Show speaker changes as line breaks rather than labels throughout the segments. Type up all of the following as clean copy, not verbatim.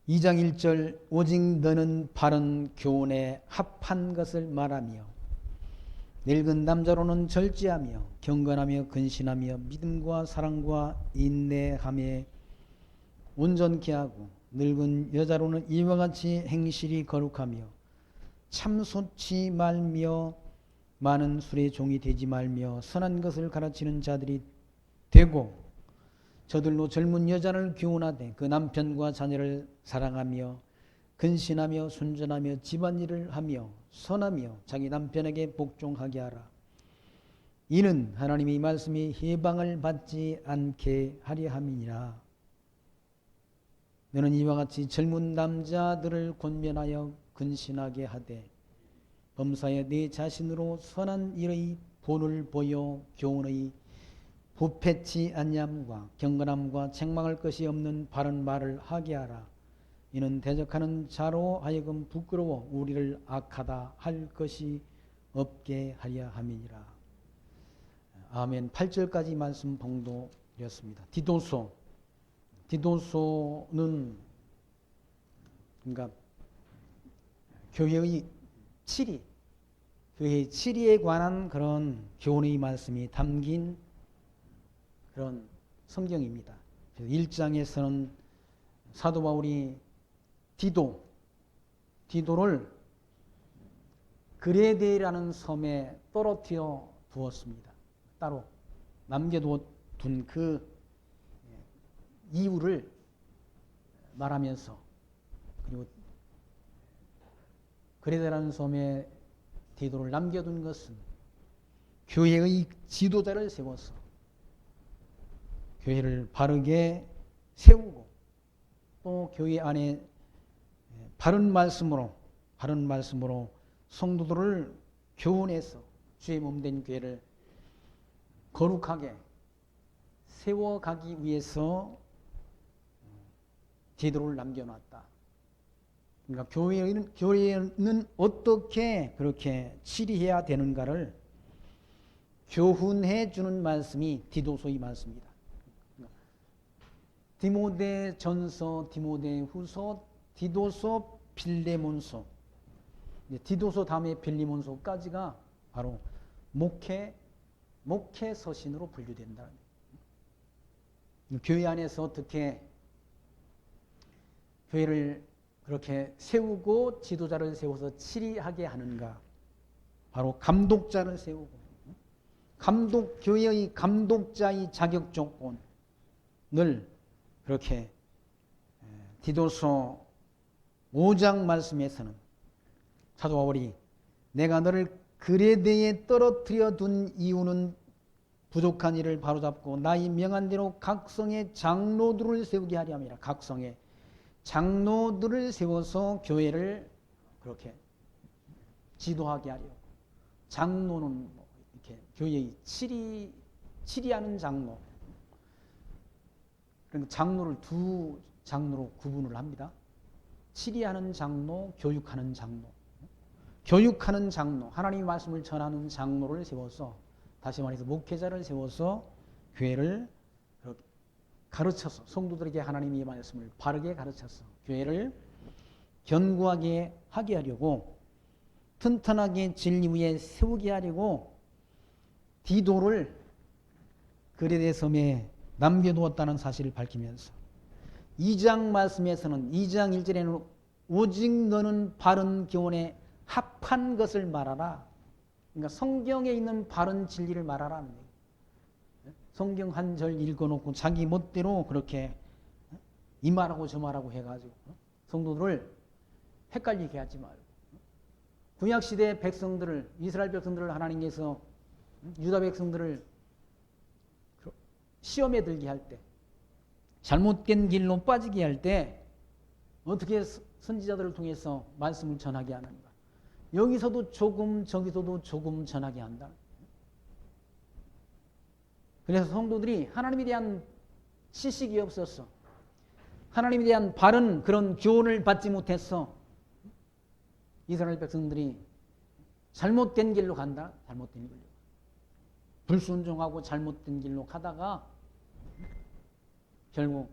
2장 1절 오직 너는 바른 교훈에 합한 것을 말하며 늙은 남자로는 절제하며 경건하며 근신하며 믿음과 사랑과 인내함에 온전케 하고 늙은 여자로는 이와 같이 행실이 거룩하며 참소치 말며 많은 술의 종이 되지 말며 선한 것을 가르치는 자들이 되고 저들로 젊은 여자를 교훈하되 그 남편과 자녀를 사랑하며 근신하며 순전하며 집안일을 하며 선하며 자기 남편에게 복종하게 하라. 이는 하나님의 말씀이 해방을 받지 않게 하려 함이니라. 너는 이와 같이 젊은 남자들을 권면하여 근신하게 하되 범사에 네 자신으로 선한 일의 본을 보여 교훈의 부패치 아니함과 경건함과 책망할 것이 없는 바른 말을 하게 하라. 이는 대적하는 자로 하여금 부끄러워 우리를 악하다 할 것이 없게 하려 함이니라. 아멘. 8절까지 말씀 봉독이었습니다. 디도서는 그러니까 교회의 교회의 치리에 관한 그런 교훈의 말씀이 담긴 그런 성경입니다. 1장에서는 사도 바울이 디도를 그레데라는 섬에 떨어뜨려 두었습니다. 따로 남겨둔 그 이유를 말하면서, 그리고 그레데라는 섬에 디도를 남겨둔 것은 교회의 지도자를 세워서 교회를 바르게 세우고 또 교회 안에 바른 말씀으로 성도들을 교훈해서 주의 몸된 교회를 거룩하게 세워가기 위해서 디도를 남겨놨다. 그러니까 교회는 어떻게 그렇게 치리해야 되는가를 교훈해 주는 말씀이 디도서의 말씀입니다. 디모데전서, 디모데후서, 디도서, 빌레몬서, 디도서 다음에 빌레몬서까지가 바로 목회 서신으로 분류된다. 교회 안에서 어떻게 교회를 그렇게 세우고 지도자를 세워서 치리하게 하는가? 바로 감독자를 세우고 교회의 감독자의 자격 조건을 그렇게 디도서 5장 말씀에서는 사도 바울이 내가 너를 그레데에 떨어뜨려 둔 이유는 부족한 일을 바로잡고 나의 명한 대로 각성의 장로들을 세우게 하려 함이라. 각성의 장로들을 세워서 교회를 그렇게 지도하게 하려. 장로는 이렇게 교회의 치리하는 장로. 그러니까 장로를 두 장로로 구분을 합니다. 치리하는 장로, 교육하는 장로. 교육하는 장로, 하나님의 말씀을 전하는 장로를 세워서, 다시 말해서 목회자를 세워서 교회를 가르쳐서 성도들에게 하나님의 말씀을 바르게 가르쳐서 교회를 견고하게 하게 하려고, 튼튼하게 진리 위에 세우게 하려고 디도를 그레데 섬에 남겨두었다는 사실을 밝히면서 2장 말씀에서는 2장 1절에는 오직 너는 바른 교훈에 합한 것을 말하라. 그러니까 성경에 있는 바른 진리를 말하라는 얘기예요. 성경 한 절 읽어놓고 자기 멋대로 그렇게 이 말하고 저 말하고 해가지고 성도들을 헷갈리게 하지 말고, 구약시대 백성들을, 이스라엘 백성들을 하나님께서 유다 백성들을 시험에 들게 할 때, 잘못된 길로 빠지게 할 때 어떻게 선지자들을 통해서 말씀을 전하게 하는가? 여기서도 조금 저기서도 조금 전하게 한다. 그래서 성도들이 하나님에 대한 지식이 없어서, 하나님에 대한 바른 그런 교훈을 받지 못해서 이스라엘 백성들이 잘못된 길로 간다. 잘못된 길로. 불순종하고 잘못된 길로 가다가 결국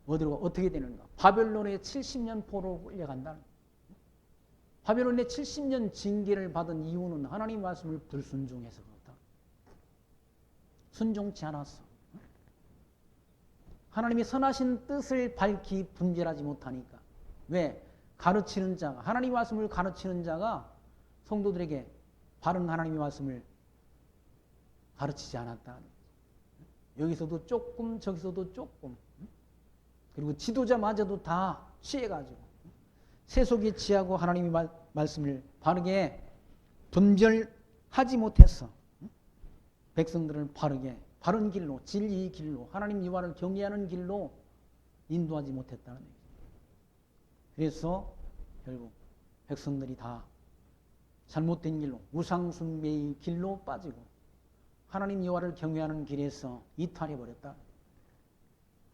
어디로 어떻게 되는가? 바벨론에 70년 포로로 끌려간다. 바벨론에 70년 징계를 받은 이유는 하나님 말씀을 불순종해서 그렇다. 순종치 않았어. 하나님의 선하신 뜻을 밝히 분별하지 못하니까. 왜? 가르치는 자가, 하나님 말씀을 가르치는 자가 성도들에게 바른 하나님의 말씀을 가르치지 않았다. 여기서도 조금 저기서도 조금, 그리고 지도자마저도 다 취해가지고 세속에 취하고 하나님의 말씀을 바르게 분별하지 못해서 백성들을 바르게 바른 길로, 진리의 길로, 하나님 여호와를 경외하는 길로 인도하지 못했다는 얘기죠. 그래서 결국 백성들이 다 잘못된 길로, 우상숭배의 길로 빠지고 하나님 여호와를 경외하는 길에서 이탈해버렸다.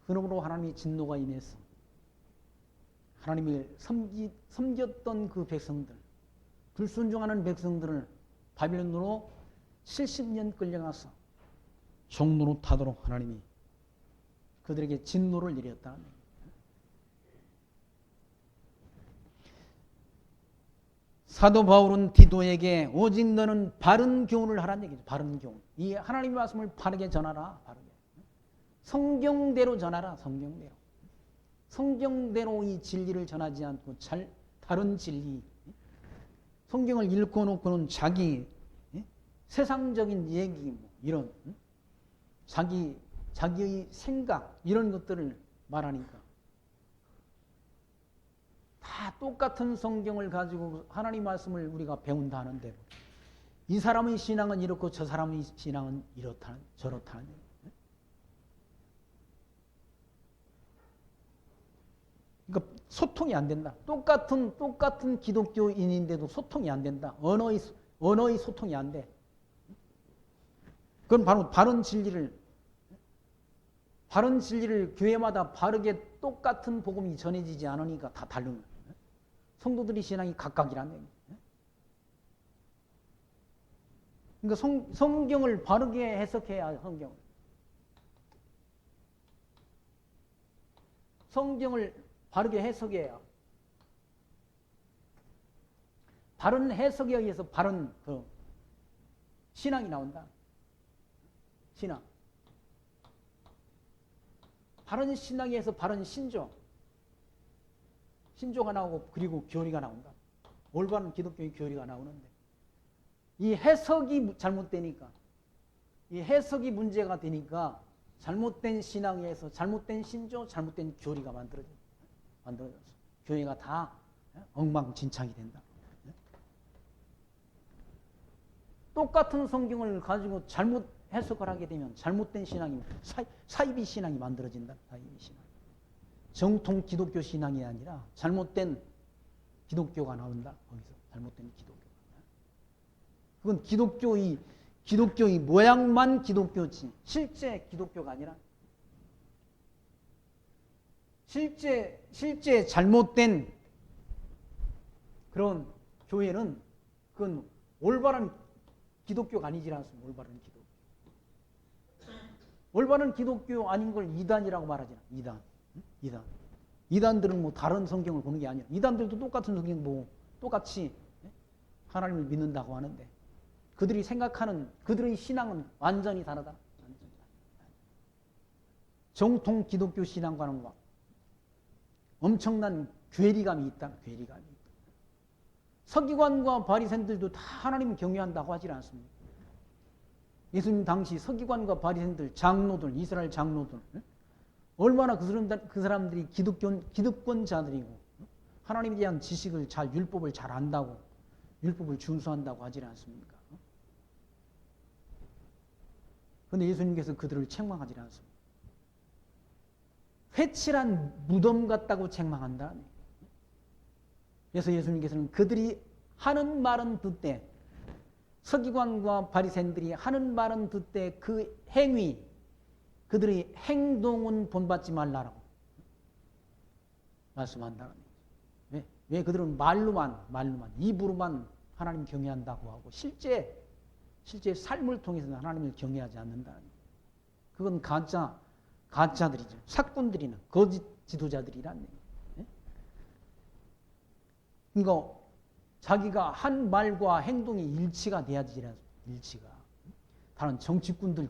그러므로 하나님의 진노가 임해서 하나님을 섬겼던 그 백성들, 불순종하는 백성들을 바벨론으로 70년 끌려가서 종로로 타도록 하나님이 그들에게 진노를 내렸다. 사도 바울은 디도에게 오직 너는 바른 교훈을 하라는 얘기죠. 바른 교훈. 이 하나님의 말씀을 바르게 전하라. 바르게. 성경대로 전하라. 성경대로. 성경대로 이 진리를 전하지 않고 다른 진리. 성경을 읽고 놓고는 자기 세상적인 얘기 이런 자기의 생각 이런 것들을 말하니까 다 똑같은 성경을 가지고 하나님 말씀을 우리가 배운다 하는데 이 사람의 신앙은 이렇고 저 사람의 신앙은 이렇다는 저렇다는 얘기예요. 그러니까 소통이 안 된다. 똑같은 기독교인인데도 소통이 안 된다. 언어의 소통이 안 돼. 그건 바로 바른 진리를 교회마다 바르게 똑같은 복음이 전해지지 않으니까 다 다른 거예요. 성도들의 신앙이 각각이라는 얘기예요. 그러니까 성경을 바르게 해석해야 성경을 바르게 해석해야 바른 해석에 의해서 바른 그 신앙이 나온다. 신앙. 바른 신앙에 의해서 바른 신조가 나오고 그리고 교리가 나온다. 올바른 기독교의 교리가 나오는데 이 해석이 잘못되니까 이 해석이 문제가 되니까 잘못된 신앙에 의해서 잘못된 신조, 잘못된 교리가 만들어져서 교회가 다 엉망진창이 된다. 똑같은 성경을 가지고 잘못 해석을 하게 되면 잘못된 신앙이 사이비 신앙이 만들어진다. 사이비 신앙. 정통 기독교 신앙이 아니라 잘못된 기독교가 나온다. 거기서 잘못된 기독교가. 그건 기독교의 모양만 기독교지 실제 기독교가 아니라 실제 잘못된 그런 교회는 그건 올바른 기독교가 아니지 않습니까? 올바른 기독교 아닌 걸 이단이라고 말하잖아. 이단. 이단들은 뭐 다른 성경을 보는 게 아니라 이단들도 똑같은 성경 보고 똑같이 하나님을 믿는다고 하는데 그들이 생각하는 그들의 신앙은 완전히 다르다. 정통 기독교 신앙과는 엄청난 괴리감이 있다. 서기관과 바리새인들도 다 하나님을 경외한다고 하지 않습니다. 예수님 당시 서기관과 바리새인들, 장로들, 이스라엘 장로들 얼마나 그 사람들이 기득권자들이고 하나님에 대한 지식을 율법을 잘 안다고 율법을 준수한다고 하지 않습니까? 그런데 예수님께서 그들을 책망하지 않습니다. 회칠한 무덤 같다고 책망한다. 그래서 예수님께서는 그들이 하는 말은 듣되 서기관과 바리새인들이 하는 말은 듣되 그 행위 그들의 행동은 본받지 말라라고 말씀한다는 거죠. 왜 그들은 말로만 입으로만 하나님 경외한다고 하고 실제 삶을 통해서는 하나님을 경외하지 않는다는 거죠. 그건 가짜들이죠. 사꾼들이나 거짓 지도자들이란 얘기예요. 그러니까 자기가 한 말과 행동이 일치가 돼야지. 일치가. 다른 정치꾼들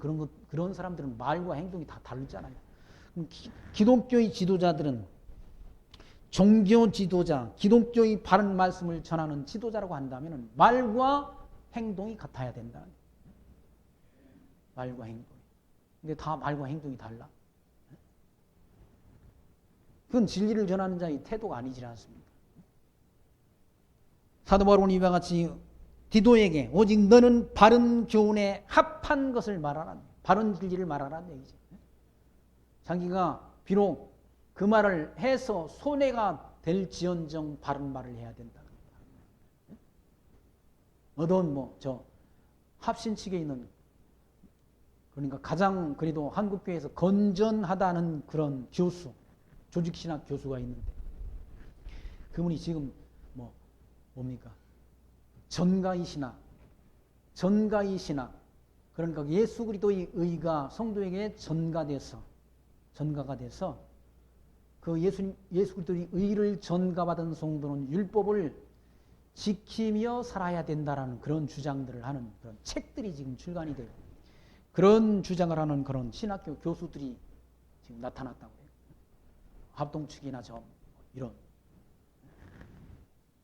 그런 사람들은 말과 행동이 다 다르잖아요. 기독교의 지도자들은 종교 지도자, 기독교의 바른 말씀을 전하는 지도자라고 한다면 말과 행동이 같아야 된다. 말과 행동. 근데 다 말과 행동이 달라. 그건 진리를 전하는 자의 태도가 아니지 않습니까? 사도 바울은 이와 같이 디도에게 오직 너는 바른 교훈에 합한 것을 말하라. 바른 진리를 말하라는 얘기죠. 자기가 비록 그 말을 해서 손해가 될지언정 바른 말을 해야 된다. 어떤 저 합신 측에 있는, 그러니까 가장 그래도 한국교회에서 건전하다는 그런 교수, 조직신학 교수가 있는데 그분이 지금 뭡니까? 전가의 신학. 그러니까 예수 그리스도의 의가 성도에게 전가가 돼서 그 예수 그리스도의 의를 전가받은 성도는 율법을 지키며 살아야 된다라는 그런 주장들을 하는 그런 책들이 지금 출간이 되고, 그런 주장을 하는 그런 신학교 교수들이 지금 나타났다고 해요. 합동측이나 이런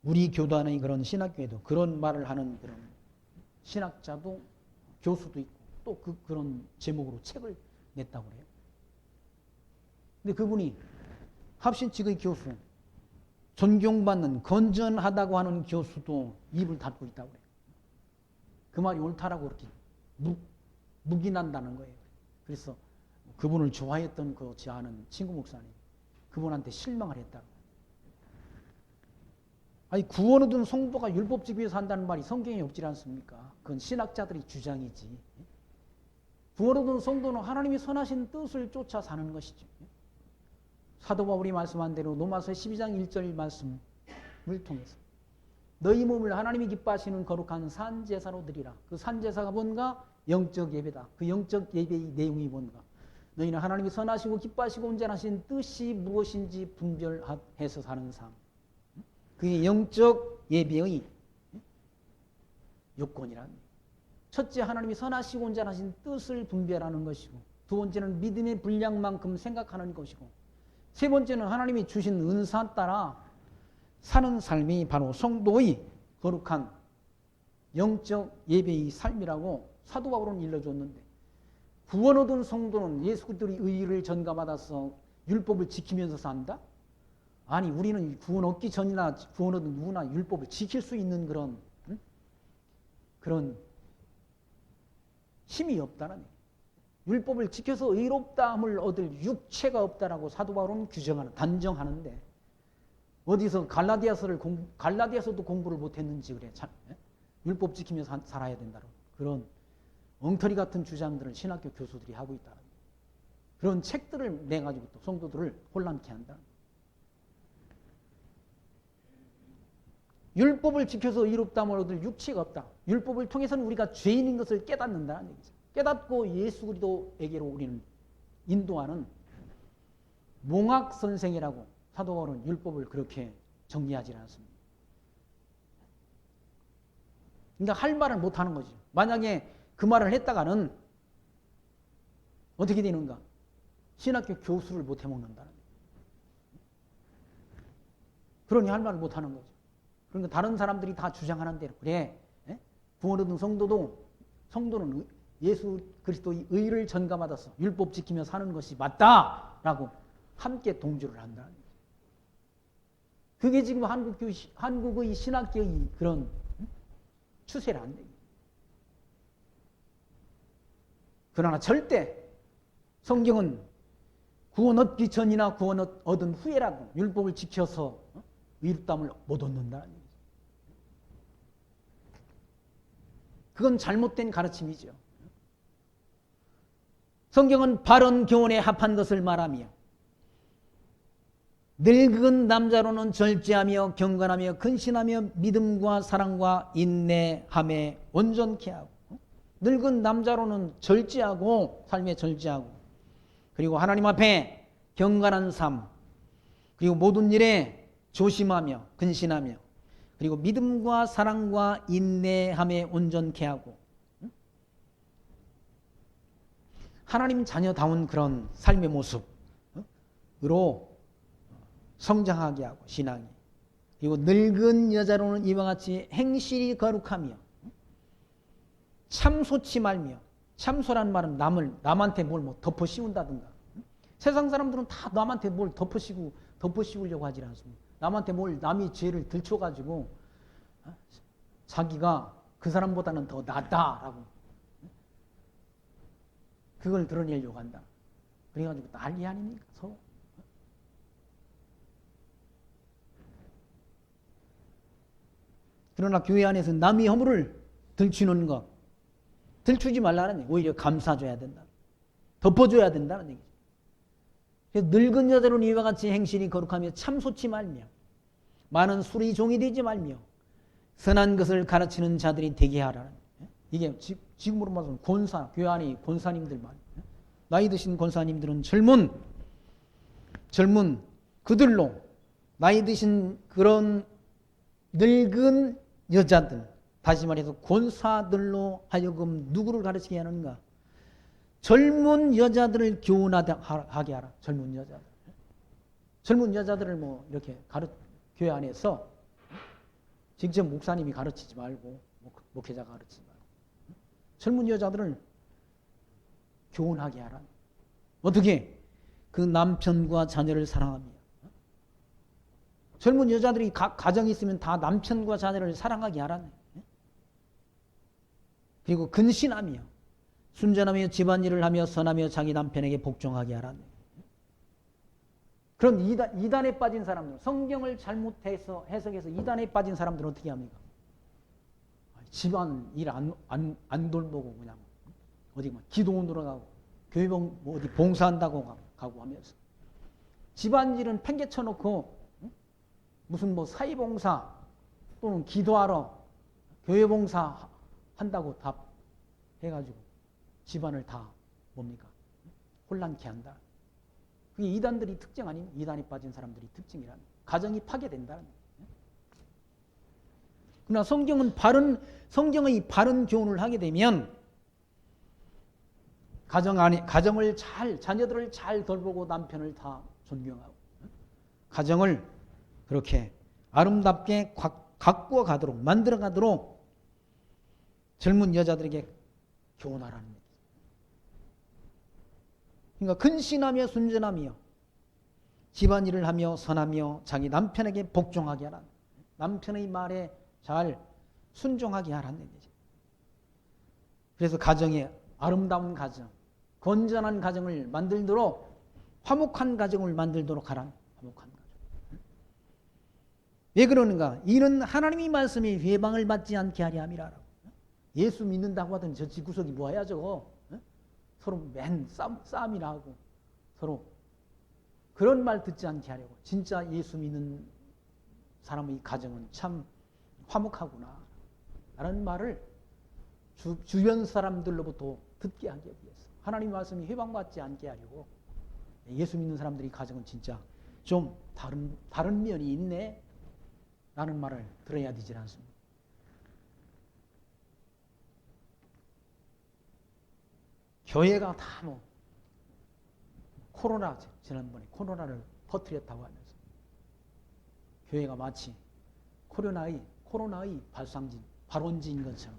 우리 교단의 그런 신학교에도 그런 말을 하는 그런 신학자도 교수도 있고 또 그런 제목으로 책을 냈다고 그래요. 근데 그분이 합신 측의 교수, 존경받는 건전하다고 하는 교수도 입을 닫고 있다고 그래요. 그 말이 옳다라고 그렇게 묵인한다는 거예요. 그래서 그분을 좋아했던 제 아는 친구 목사님, 그분한테 실망을 했다고. 아니, 구원 얻은 성도가 율법 지키기 위해서 한다는 말이 성경에 없지 않습니까? 그건 신학자들의 주장이지. 구원 얻은 성도는 하나님이 선하신 뜻을 쫓아 사는 것이죠. 사도 바울이 말씀한 대로 로마서 12장 1절 말씀을 통해서 너희 몸을 하나님이 기뻐하시는 거룩한 산제사로 드리라. 그 산제사가 뭔가? 영적 예배다. 그 영적 예배의 내용이 뭔가? 너희는 하나님이 선하시고 기뻐하시고 온전하신 뜻이 무엇인지 분별해서 사는 삶. 그게 영적 예배의 요건이란. 첫째, 하나님이 선하시고 온전하신 뜻을 분별하는 것이고, 두 번째는 믿음의 분량만큼 생각하는 것이고, 세 번째는 하나님이 주신 은사 따라 사는 삶이 바로 성도의 거룩한 영적 예배의 삶이라고 사도 바울은 일러줬는데, 구원 얻은 성도는 예수 그리스도의 의를 전가받아서 율법을 지키면서 산다? 아니, 우리는 구원 얻기 전이나 구원 얻은 누구나 율법을 지킬 수 있는 그런 힘이 없다는 얘기예요. 율법을 지켜서 의롭다함을 얻을 육체가 없다라고 사도 바울은 단정하는데, 어디서 갈라디아서도 공부를 못했는지 그래. 율법 지키면서 살아야 된다고. 그런 엉터리 같은 주장들을 신학교 교수들이 하고 있다. 그런 책들을 내가지고 또 성도들을 혼란케 한다. 율법을 지켜서 의롭다함을 얻을 육체가 없다. 율법을 통해서는 우리가 죄인인 것을 깨닫는다는 얘기죠. 깨닫고 예수 그리스도에게로 우리는 인도하는 몽학 선생이라고 사도 바울은 율법을 그렇게 정리하지 않습니다. 그러니까 할 말을 못 하는 거죠. 만약에 그 말을 했다가는 어떻게 되는가? 신학교 교수를 못 해먹는다는 거예요. 그러니 할 말을 못 하는 거죠. 그러니까 다른 사람들이 다 주장하는 대로, 그래, 구원 얻은 성도는 예수 그리스도의 의를 전가받아서 율법 지키며 사는 것이 맞다라고 함께 동조를 한다는 거예요. 그게 지금 한국의 신학계의 그런 추세라는 얘기예요. 그러나 절대 성경은 구원 얻기 전이나 구원 얻은 후에라도 율법을 지켜서 의롭다함을 못 얻는다는 얘기죠. 그건 잘못된 가르침이죠. 성경은 바른 교훈에 합한 것을 말하며, 늙은 남자로는 절제하며 경건하며 근신하며 믿음과 사랑과 인내함에 온전케 하고, 늙은 남자로는 절제하고, 삶에 절제하고, 그리고 하나님 앞에 경건한 삶, 그리고 모든 일에 조심하며 근신하며 그리고 믿음과 사랑과 인내함에 온전케 하고 하나님 자녀다운 그런 삶의 모습으로 성장하게 하고 신앙이 그리고 늙은 여자로는 이와 같이 행실이 거룩하며 참소치 말며 참소란 말은 남한테 뭘 뭐 덮어 씌운다든가 세상 사람들은 다 남한테 뭘 덮어 씌우려고 하지 않습니다. 남한테 뭘 남이 죄를 들춰가지고 자기가 그 사람보다는 더 낫다라고 그걸 드러내려고 한다. 그래가지고 난리 아닙니까 서로. 그러나 교회 안에서 남의 허물을 들추는 것 들추지 말라는 얘기. 오히려 감싸줘야 된다. 덮어줘야 된다는 얘기죠. 늙은 여자로는 이와 같이 행실이 거룩하며 참소치 말며 많은 술이 종이 되지 말며 선한 것을 가르치는 자들이 되게 하라는 이게 지금으로 말하면 권사, 교회 안에 권사님들 말 나이 드신 권사님들은 젊은 그들로 나이 드신 그런 늙은 여자들 다시 말해서 권사들로 하여금 누구를 가르치게 하는가? 젊은 여자들을 교훈하게 하라. 젊은 여자들. 젊은 여자들을 뭐 이렇게 교회 안에서 직접 목사님이 가르치지 말고 목회자가 가르치지 말고 젊은 여자들을 교훈하게 하라. 어떻게? 그 남편과 자녀를 사랑하며 젊은 여자들이 가정이 있으면 다 남편과 자녀를 사랑하게 하라네. 그리고 근신하며 순전하며 집안일을 하며 선하며 자기 남편에게 복종하게 하라네. 그런 이단에 빠진 사람들, 성경을 잘못해서 해석해서 이단에 빠진 사람들은 어떻게 합니까? 집안 일 안 돌보고 그냥 어디 기도원으로 가고 교회 어디 봉사한다고 가고 하면서 집안일은 팽개쳐놓고 무슨 뭐 사회봉사 또는 기도하러 교회 봉사 한다고 다 해가지고 집안을 다 뭡니까? 혼란케 한다. 그게 이단들이 특징 아니면 이단에 빠진 사람들이 특징이라는 가정이 파괴된다는 거예요. 그러나 성경의 바른 교훈을 하게 되면 가정을 자녀들을 잘 돌보고 남편을 다 존경하고 가정을 그렇게 아름답게 가꾸어 가도록 만들어 가도록 젊은 여자들에게 교훈하라는 얘기죠. 그러니까 근신하며 순전하며 집안일을 하며 선하며 자기 남편에게 복종하게 하라. 남편의 말에 잘 순종하게 하라는 얘기죠. 그래서 가정에 아름다운 가정, 건전한 가정을 만들도록 화목한 가정을 만들도록 하라. 화목한 가정. 왜 그러는가? 이는 하나님의 말씀에 회방을 받지 않게 하려 함이라. 예수 믿는다고 하더니 저 집구석이 뭐야 저거? 서로 맨 싸움이나 하고 서로 그런 말 듣지 않게 하려고. 진짜 예수 믿는 사람의 가정은 참 화목하구나 라는 말을 주변 사람들로부터 듣게 하기 위해서 하나님 말씀이 회방받지 않게 하려고 예수 믿는 사람들이 가정은 진짜 좀 다른 면이 있네 라는 말을 들어야 되지 않습니까? 교회가 다 지난번에 코로나를 퍼뜨렸다고 하면서 교회가 마치 코로나의 발원지인 것처럼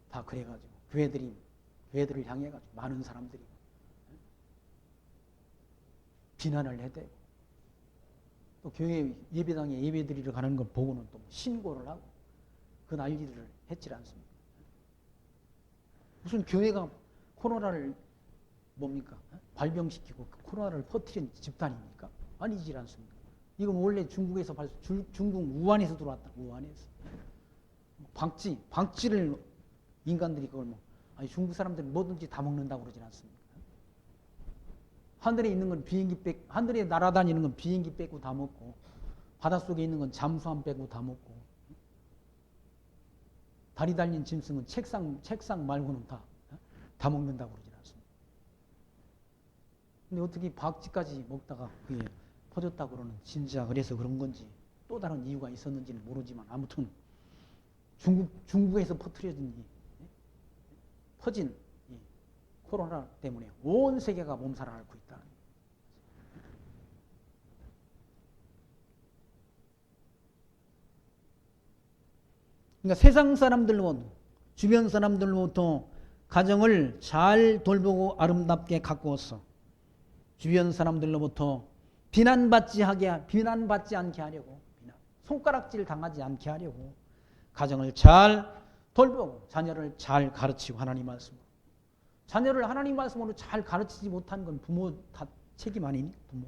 다 그래가지고 교회들을 향해가지고 많은 사람들이 비난을 해대고 또 교회 예배당에 예배드리러 가는 걸 보고는 또 신고를 하고 그 난리를 했지 않습니까? 무슨 교회가 코로나를 뭡니까? 발병시키고 코로나를 퍼뜨린 집단입니까? 아니지 않습니까? 이건 원래 중국에서 중국 우한에서 들어왔다. 우한에서 박쥐를 인간들이 그걸 중국 사람들이 뭐든지 다 먹는다고 그러지 않습니까? 하늘에 있는 건 하늘에 날아다니는 건 비행기 빼고 다 먹고 바닷속에 있는 건 잠수함 빼고 다 먹고 다리 달린 짐승은 책상 말고는 다 먹는다고 그러지 않습니까? 근데 어떻게 박쥐까지 먹다가 그게 퍼졌다고 그러는, 진짜 그래서 그런 건지 또 다른 이유가 있었는지는 모르지만 아무튼 중국에서 퍼진 이 코로나 때문에 온 세계가 몸살을 앓고 있다. 그러니까 세상 사람들로, 주변 사람들로부터 가정을 잘 돌보고 아름답게 가꾸어서 주변 사람들로부터 비난받지 않게 하려고, 손가락질 당하지 않게 하려고 가정을 잘 돌보고 자녀를 잘 가르치고, 하나님 말씀으로. 자녀를 하나님 말씀으로 잘 가르치지 못한 건 부모 다 책임 아니니? 부모.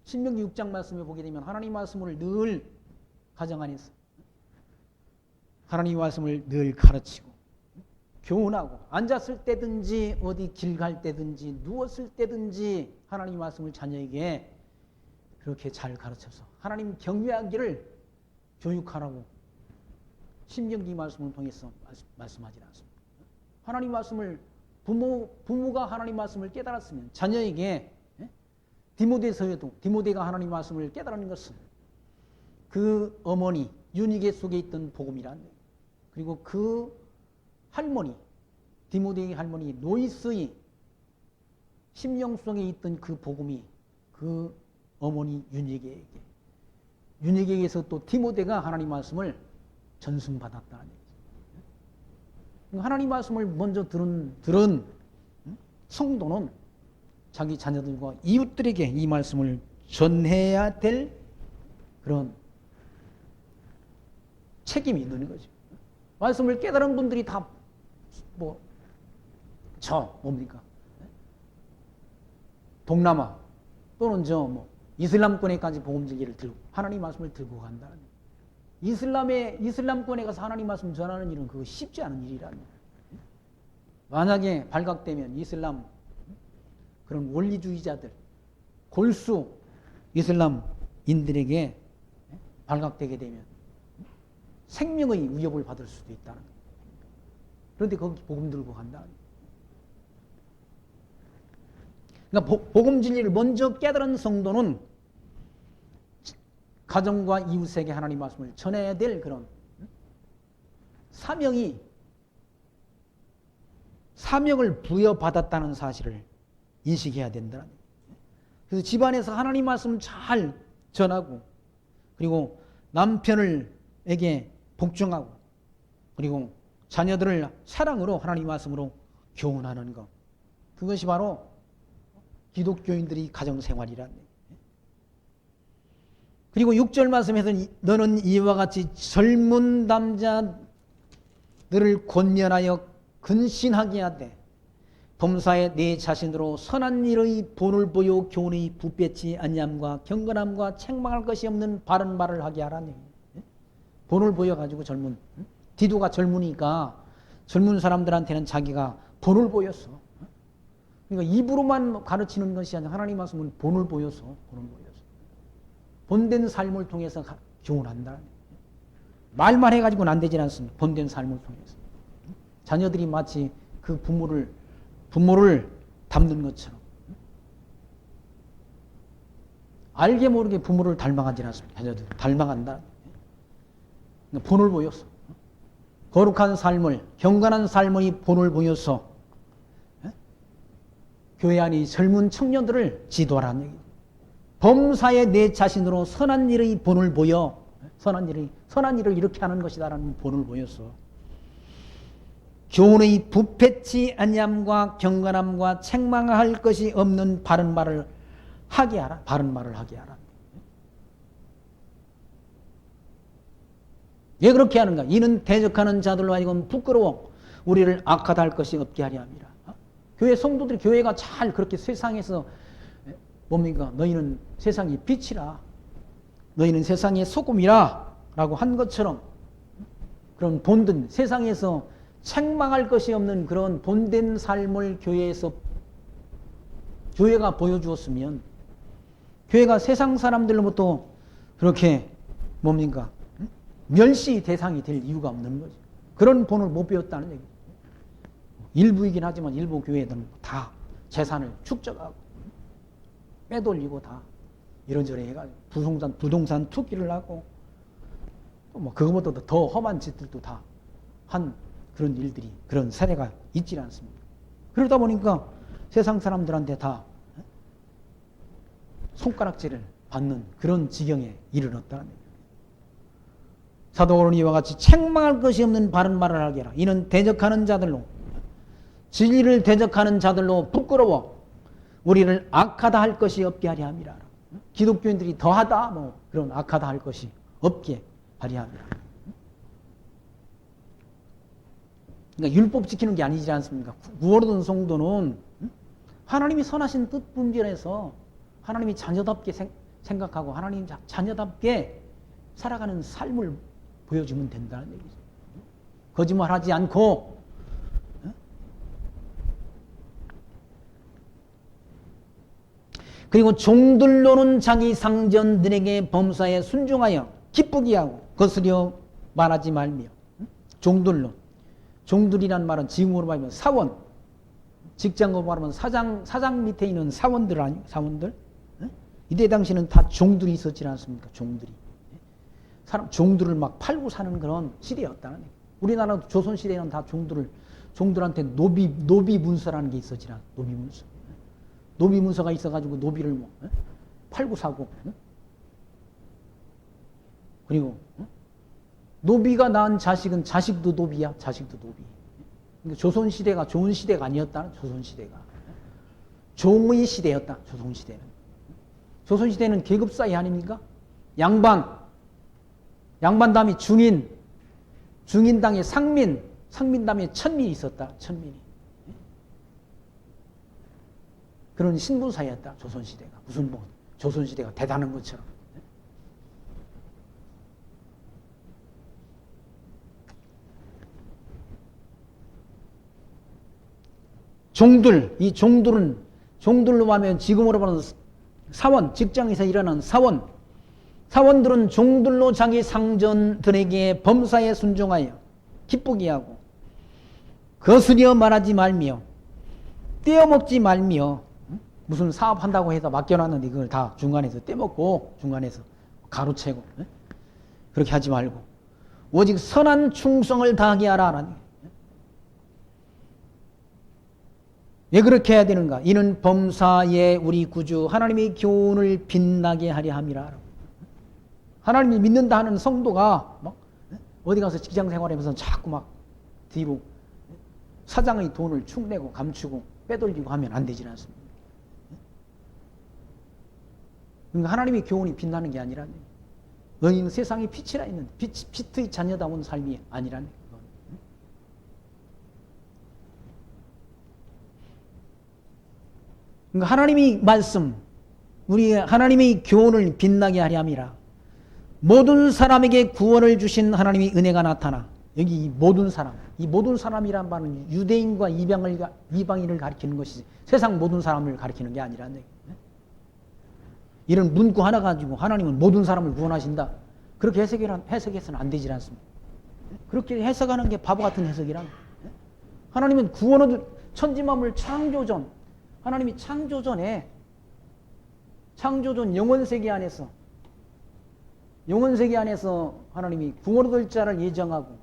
신명기 6장 말씀에 보게 되면 하나님 말씀을 늘 가정 안에서 하나님 말씀을 늘 가르치고 교훈하고, 앉았을 때든지 어디 길 갈 때든지 누웠을 때든지 하나님 말씀을 자녀에게 그렇게 잘 가르쳐서 하나님 경외하기를 교육하라고 신명기 말씀을 통해서 말씀하지 않습니다. 하나님 말씀을 부모가 하나님 말씀을 깨달았으면 자녀에게, 디모데서에도 디모데가 하나님 말씀을 깨달은 것은 그 어머니 유니게 속에 있던 복음이란, 그리고 그 할머니, 디모데의 할머니 노이스의 심령 속에 있던 그 복음이 그 어머니 유니게에게서 또 디모데가 하나님 말씀을 전승받았다는 얘기죠. 하나님 말씀을 먼저 들은 성도는 자기 자녀들과 이웃들에게 이 말씀을 전해야 될 그런 책임이 있는 거죠. 말씀을 깨달은 분들이 다 뭡니까? 동남아 또는 이슬람권에까지 복음전기를 들고 하나님 말씀을 들고 간다는, 이슬람권에 가서 하나님 말씀 전하는 일은 그거 쉽지 않은 일이라는. 만약에 발각되면 이슬람 그런 원리주의자들, 골수 이슬람인들에게 발각되게 되면 생명의 위협을 받을 수도 있다는. 그런데 거기 복음 들고 간다. 그러니까 복음 진리를 먼저 깨달은 성도는 가정과 이웃에게 하나님 말씀을 전해야 될 그런 사명을 부여받았다는 사실을 인식해야 된다는. 그래서 집안에서 하나님 말씀을 잘 전하고, 그리고 남편에게 복종하고, 그리고 자녀들을 사랑으로 하나님 말씀으로 교훈하는 것, 그것이 바로 기독교인들이 가정생활이란. 그리고 6절 말씀에서 너는 이와 같이 젊은 남자들을 권면하여 근신하게 하되 범사에 내 자신으로 선한 일의 본을 보여 교훈의 부패치 아니함과 경건함과 책망할 것이 없는 바른 말을 하게 하라니. 본을 보여가지고 디도가 젊으니까 젊은 사람들한테는 자기가 본을 보였어. 그러니까 입으로만 가르치는 것이 아니라 하나님 말씀은 본을 보여서 본된 삶을 통해서 교훈한다. 말만 해가지고는 안 되지 않습니다. 본된 삶을 통해서 자녀들이 마치 그 부모를 닮는 것처럼 알게 모르게 부모를 닮아가지 않습니다. 자녀들 닮아간다. 본을 보여서 거룩한 삶을, 경건한 삶의 본을 보여서 교회 안의 젊은 청년들을 지도하라는 얘기죠. 범사에 내 자신으로 선한 일의 본을 보여, 선한 일을 이렇게 하는 것이다라는 본을 보여서 교훈의 부패치 아니함과 경건함과 책망할 것이 없는 바른 말을 하게 하라. 바른 말을 하게 하라. 왜 그렇게 하는가? 이는 대적하는 자들로 하여금 부끄러워 우리를 악하다 할 것이 없게 하려 함이라. 교회 성도들이, 교회가 잘 그렇게 세상에서 너희는 세상의 빛이라, 너희는 세상의 소금이라 라고 한 것처럼, 그런 본든 세상에서 책망할 것이 없는 그런 본된 삶을 교회가 보여주었으면, 교회가 세상 사람들로부터 그렇게 멸시 대상이 될 이유가 없는 거죠. 그런 본을 못 배웠다는 얘기죠. 일부이긴 하지만 일부 교회들은 다 재산을 축적하고 빼돌리고 다 이런저런 해가지고 부동산 투기를 하고 뭐 그거보다도 더 험한 짓들도 다 한 그런 일들이 그런 사례가 있지 않습니까? 그러다 보니까 세상 사람들한테 다 손가락질을 받는 그런 지경에 이르렀다는 얘기예요. 사도 바울은 이와 같이 책망할 것이 없는 바른 말을 하게 하라. 이는 대적하는 자들로 진리를 대적하는 자들로 부끄러워 우리를 악하다 할 것이 없게 하려 함이라. 기독교인들이 더하다 뭐 그런 악하다 할 것이 없게 하려 함이라. 그러니까 율법 지키는 게 아니지 않습니까? 구원 얻은 성도는 하나님이 선하신 뜻 분별해서 하나님이 자녀답게 생각하고 하나님 자녀답게 살아가는 삶을 보여주면 된다는 얘기죠. 거짓말하지 않고 그리고 종들로는 자기 상전들에게 범사에 순종하여 기쁘게 하고 거스려 말하지 말며. 종들로, 종들이란 말은 지금으로 말하면 사원, 직장으로 말하면 사장 밑에 있는 사원들 아니 사원들. 이때 당시는 다 종들이 있었지 않습니까? 종들이. 종들을 막 팔고 사는 그런 시대였다는 얘기예요. 우리나라 조선 시대에는 다 종들한테 노비 문서라는 게 있었지 않습니까? 노비 문서. 노비 문서가 있어가지고 노비를 뭐 팔고 사고. 그리고 노비가 낳은 자식은 자식도 노비야. 자식도 노비. 그러니까 조선 시대가 좋은 시대가 아니었다. 조선 시대가 종의 시대였다. 조선 시대는. 조선 시대는 계급 사이 아닙니까? 양반 다음에 중인 다음에 상민 다음에 천민이 있었다. 천민이. 그런 신분사회였다. 조선 시대가. 무슨 뭐 조선 시대가 대단한 것처럼. 종들, 이 종들로 하면 지금으로 말하는 사원, 직장에서 일하는 사원들은 종들로 자기 상전들에게 범사에 순종하여 기쁘게 하고 거스려 말하지 말며 떼어먹지 말며. 무슨 사업한다고 해서 맡겨놨는데 그걸 다 중간에서 떼먹고 중간에서 가로채고 그렇게 하지 말고 오직 선한 충성을 다하게 하라. 왜 그렇게 해야 되는가? 이는 범사에 우리 구주 하나님의 교훈을 빛나게 하려 함이라. 하나님이 믿는다 하는 성도가 막 어디 가서 직장 생활하면서 자꾸 막 뒤로 사장의 돈을 축내고 감추고 빼돌리고 하면 안 되지 않습니까? 그러니까 하나님의 교훈이 빛나는 게 아니라네. 너희는 세상에 빛이라 있는 빛의 자녀다운 삶이 아니라네. 그러니까 하나님의 말씀, 우리 하나님의 교훈을 빛나게 하려 함이라. 모든 사람에게 구원을 주신 하나님의 은혜가 나타나. 여기 이 모든 사람이란 말은 유대인과 이방인을 가리키는 것이지 세상 모든 사람을 가리키는 게 아니라는 얘기예요. 이런 문구 하나 가지고 하나님은 모든 사람을 구원하신다. 그렇게 해석해서는 안 되지 않습니까? 그렇게 해석하는 게 바보 같은 해석이란. 하나님은 구원을 천지만물 창조전, 하나님이 창조전 영원세계 안에서 하나님이 구원 얻을 자를 예정하고,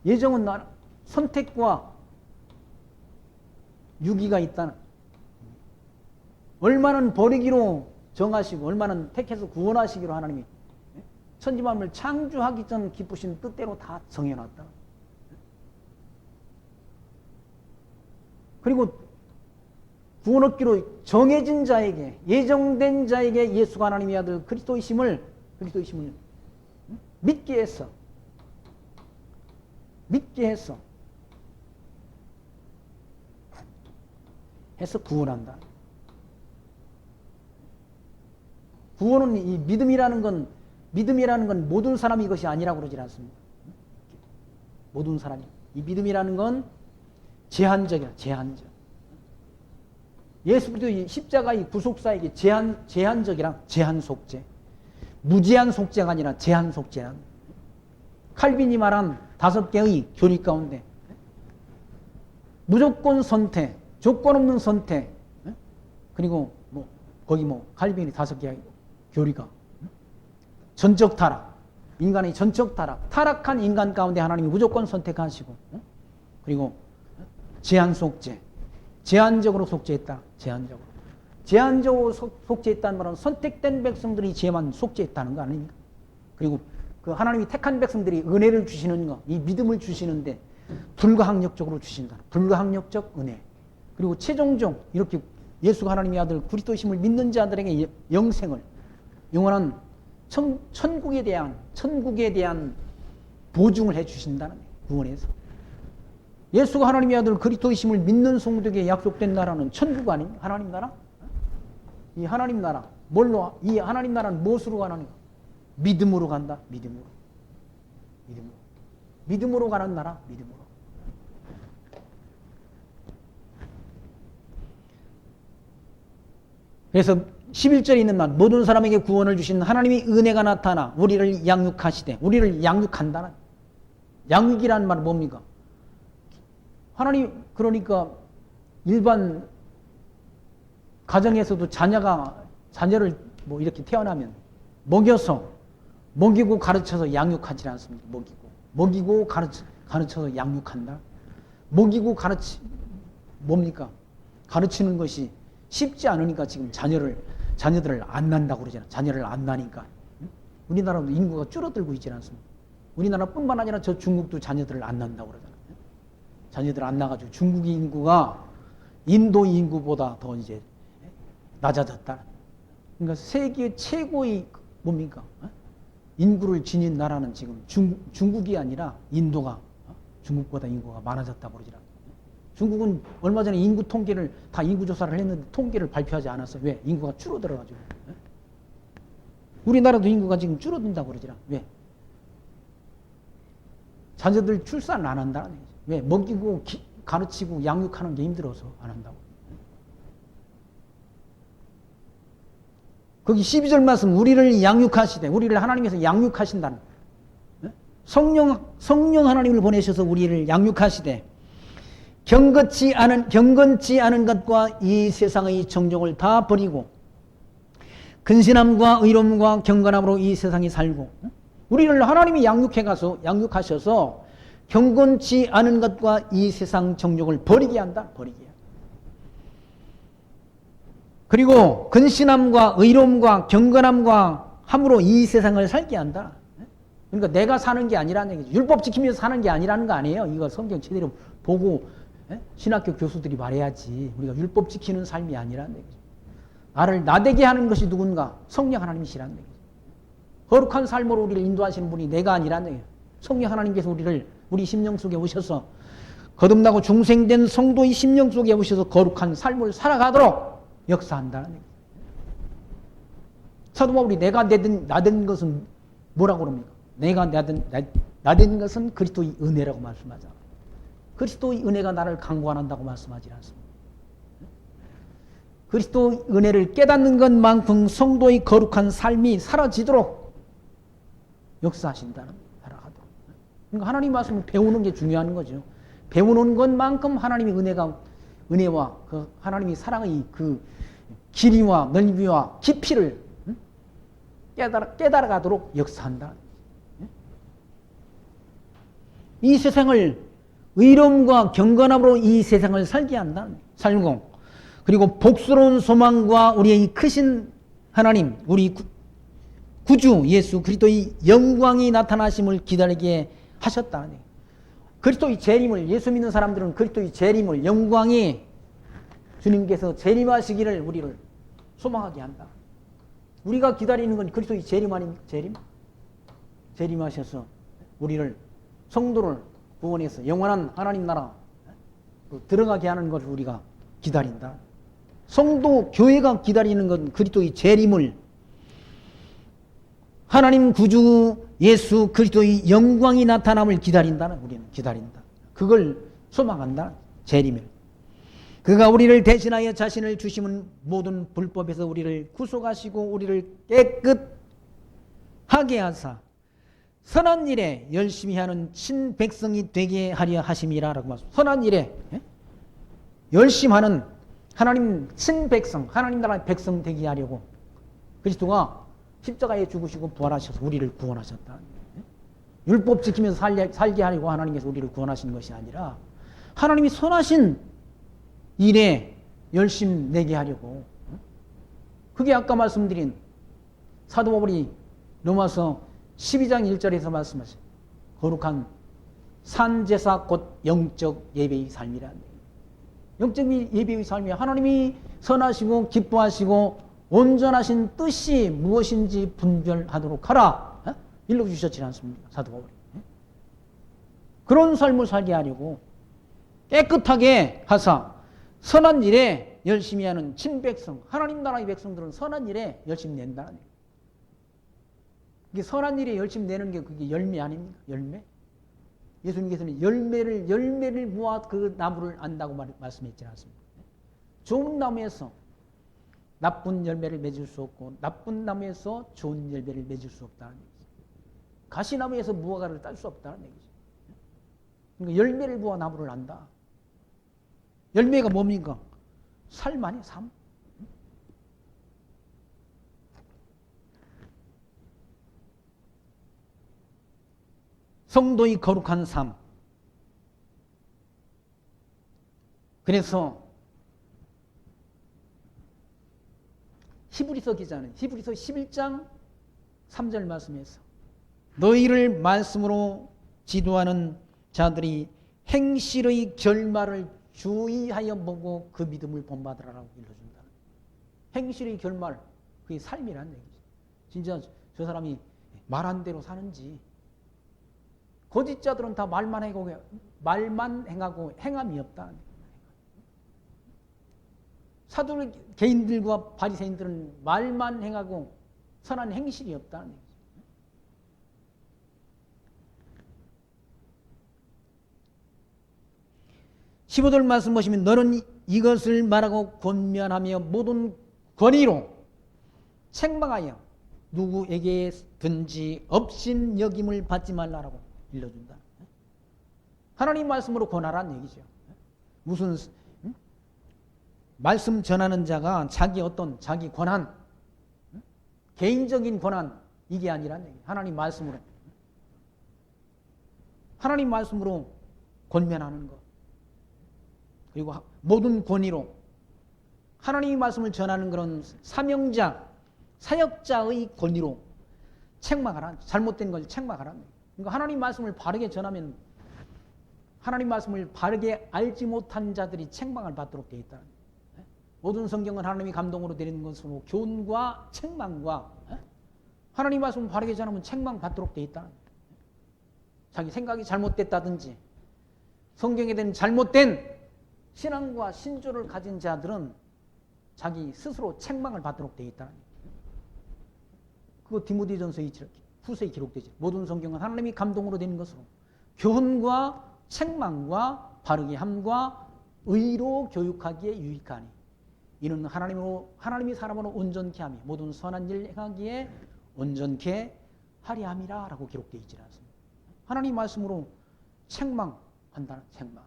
예정은 선택과 유기가 있다는, 얼마는 버리기로 정하시고 얼마는 택해서 구원하시기로 하나님이 천지만물 창조하기 전 기쁘신 뜻대로 다 정해놨다. 그리고 구원 얻기로 정해진 자에게, 예정된 자에게 예수가 하나님의 아들 그리스도이심을 믿게 해서 구원한다. 구원은 이 믿음이라는 건 모든 사람이 이것이 아니라고 그러지 않습니다. 모든 사람이. 이 믿음이라는 건 제한적이야, 제한적. 예수 그리스도의 십자가의 구속사에게 제한적이란 제한 속죄. 무제한 속죄가 아니라 제한 속죄란. 칼빈이 말한 5개의 교리 가운데 무조건 선택, 조건 없는 선택, 그리고 거기 갈비니 5개 교리가 전적 타락, 인간의 전적 타락, 타락한 인간 가운데 하나님이 무조건 선택하시고, 그리고 제한 속죄, 제한적으로 속죄했다. 제한적으로 속죄했다는 말은 선택된 백성들이 죄만 속죄했다는 거 아닙니까? 그리고 그 하나님이 택한 백성들이 은혜를 주시는 거, 이 믿음을 주시는데 불가항력적으로 주신다. 불가항력적 은혜. 그리고 최종적 이렇게 예수가 하나님의 아들 그리스도이심을 믿는 자들에게 영생을, 영원한 천국에 대한 보증을 해 주신다는 거예요. 구원에서. 예수가 하나님의 아들 그리스도이심을 믿는 성도에게 약속된 나라는 천국 아닙니까? 하나님 나라? 이 하나님 나라, 이 하나님 나라는 무엇으로 가는가? 믿음으로 간다. 믿음으로 가는 나라. 믿음으로. 그래서 11절에 있는 말, 모든 사람에게 구원을 주신 하나님의 은혜가 나타나 우리를 양육하시되, 우리를 양육한다는. 양육이라는 말은 뭡니까? 하나님, 그러니까 일반 가정에서도 자녀를 이렇게 태어나면 먹이고 가르쳐서 양육하지 않습니까? 먹이고 가르쳐서 양육한다. 뭡니까? 가르치는 것이 쉽지 않으니까 지금 자녀들을 안 낳는다고 그러잖아요. 자녀를 안 낳으니까. 우리나라도 인구가 줄어들고 있지 않습니까? 우리나라뿐만 아니라 저 중국도 자녀들을 안 낳는다고 그러잖아요. 자녀들 안 낳아가지고 중국 인구가 인도 인구보다 더 이제 낮아졌다. 그러니까 세계 최고의 뭡니까? 인구를 지닌 나라는 지금 중국이 아니라 인도가, 중국보다 인구가 많아졌다고 그러더라고요. 중국은 얼마 전에 인구 통계를 다 인구조사를 했는데 통계를 발표하지 않았어요. 왜? 인구가 줄어들어가지고. 우리나라도 인구가 지금 줄어든다고 그러더라고요. 왜? 자녀들 출산을 안 한다는 얘기죠. 왜? 먹이고 가르치고 양육하는 게 힘들어서 안 한다고. 거기 12절 말씀, 우리를 양육하시되, 우리를 하나님께서 양육하신다는. 성령 하나님을 보내셔서 우리를 양육하시되, 경건치 않은 것과 이 세상의 정욕을 다 버리고 근신함과 의로움과 경건함으로 이 세상에 살고, 우리를 하나님이 양육하셔서 경건치 않은 것과 이 세상 정욕을 버리게 한다. 그리고 근신함과 의로움과 경건함과 함으로 이 세상을 살게 한다. 그러니까 내가 사는 게 아니라는 얘기죠. 율법 지키면서 사는 게 아니라는 거 아니에요. 이거 성경 제대로 보고 신학교 교수들이 말해야지. 우리가 율법 지키는 삶이 아니라는 얘기죠. 나를 나되게 하는 것이 누군가? 성령 하나님이시라는 얘기죠. 거룩한 삶으로 우리를 인도하시는 분이 내가 아니라는 얘기예요. 성령 하나님께서 우리 심령 속에 오셔서 거듭나고 중생된 성도의 심령 속에 오셔서 거룩한 삶을 살아가도록 역사한다는 얘기예요. 사도 바울이 내가 나된 것은 뭐라고 그럽니까? 내가 나된 것은 그리스도의 은혜라고 말씀하잖아요. 그리스도의 은혜가 나를 강구 안 한다고 말씀하지 않습니다. 그리스도의 은혜를 깨닫는 것만큼 성도의 거룩한 삶이 사라지도록 역사하신다는, 살아가도록. 그러니까 하나님 말씀을 배우는 게 중요한 거죠. 배우는 것만큼 하나님의 은혜와 그 하나님의 사랑의 그 길이와 넓이와 깊이를 깨달아가도록 역사한다. 이 세상을 의로움과 경건함으로 이 세상을 살게 한다. 살고, 그리고 복스러운 소망과 우리의 크신 하나님, 우리 구주 예수 그리스도의 영광이 나타나심을 기다리게 하셨다. 그리스도의 재림을, 예수 믿는 사람들은 그리스도의 재림을, 영광이 주님께서 재림하시기를 우리를 소망하게 한다. 우리가 기다리는 건 그리스도의 재림 아닙니까? 재림하셔서 우리를, 성도를 구원해서 영원한 하나님 나라 들어가게 하는 것을 우리가 기다린다. 성도, 교회가 기다리는 건 그리스도의 재림을, 하나님 구주 예수 그리스도의 영광이 나타남을 기다린다는, 우리는 기다린다. 그걸 소망한다. 재림을. 그가 우리를 대신하여 자신을 주심은 모든 불법에서 우리를 구속하시고 우리를 깨끗하게 하사 선한 일에 열심히 하는 친백성이 되게 하려 하심이라 라고 말씀. 선한 일에, 열심히 하는 하나님 친백성, 하나님 나라의 백성 되게 하려고 그리스도가 십자가에 죽으시고 부활하셔서 우리를 구원하셨다. 율법 지키면서 살게 하려고 하나님께서 우리를 구원하신 것이 아니라 하나님이 선하신 일에 열심 내게 하려고. 그게 아까 말씀드린 사도 바울이 로마서 12장 1절에서 말씀하신 거룩한 산제사 곧 영적 예배의 삶이라는 영적 예배의 삶이 하나님이 선하시고 기뻐하시고 온전하신 뜻이 무엇인지 분별하도록 하라. 일러주셨지 않습니까? 사도 바울이. 그런 삶을 살게 하려고 깨끗하게 하사 선한 일에 열심히 하는 친백성, 하나님 나라의 백성들은 선한 일에 열심히 낸다는 얘기예요. 이게 선한 일에 열심히 내는 게 그게 열매 아닙니까? 열매? 예수님께서는 열매를 모아 그 나무를 안다고 말씀했지 않습니까? 좋은 나무에서 나쁜 열매를 맺을 수 없고 나쁜 나무에서 좋은 열매를 맺을 수 없다는 얘기죠. 가시나무에서 무화과를 딸 수 없다는 얘기죠. 그러니까 열매를 모아 나무를 안다. 열매가 뭡니까? 삶 아니에요, 삶. 성도의 거룩한 삶. 그래서 히브리서 기자는 히브리서 11장 3절 말씀에서 너희를 말씀으로 지도하는 자들이 행실의 결말을 주의하여 보고 그 믿음을 본받으라고 일러준다. 행실의 결말, 그게 삶이라는 얘기죠. 진짜 저 사람이 말한 대로 사는지. 거짓자들은 다 말만 행하고 행함이 없다. 사도 개인들과 바리새인들은 말만 행하고 선한 행실이 없다는 얘기죠. (15절) 말씀 보시면 너는 이것을 말하고 권면하며 모든 권위로 책망하여 누구에게든지 업신여김을 받지 말라라고 일러준다. 하나님 말씀으로 권하라는 얘기죠. 무슨 말씀 전하는 자가 자기 권한, 개인적인 권한 이게 아니란 얘기예요. 하나님 말씀으로 권면하는 것. 그리고 모든 권위로 하나님의 말씀을 전하는 그런 사역자의 권위로 책망하라. 잘못된 걸 책망하라. 그러니까 하나님 말씀을 바르게 전하면 하나님 말씀을 바르게 알지 못한 자들이 책망을 받도록 되어 있다. 모든 성경은 하나님이 감동으로 내리는 것으로 교훈과 책망과 하나님 말씀을 바르게 전하면 책망받도록 되어 있다. 자기 생각이 잘못됐다든지 성경에 대한 잘못된 신앙과 신조를 가진 자들은 자기 스스로 책망을 받도록 되어 있다. 그거 디모데전서 후서에 기록되지. 모든 성경은 하나님이 감동으로 된 것으로 교훈과 책망과 바르게 함과 의로 교육하기에 유익하니 이는 하나님이 사람으로 온전케 하며 모든 선한 일 행하기에 온전케 하려 함이라 라고 기록되어 있지 않습니다. 하나님 말씀으로 책망한다는 책망.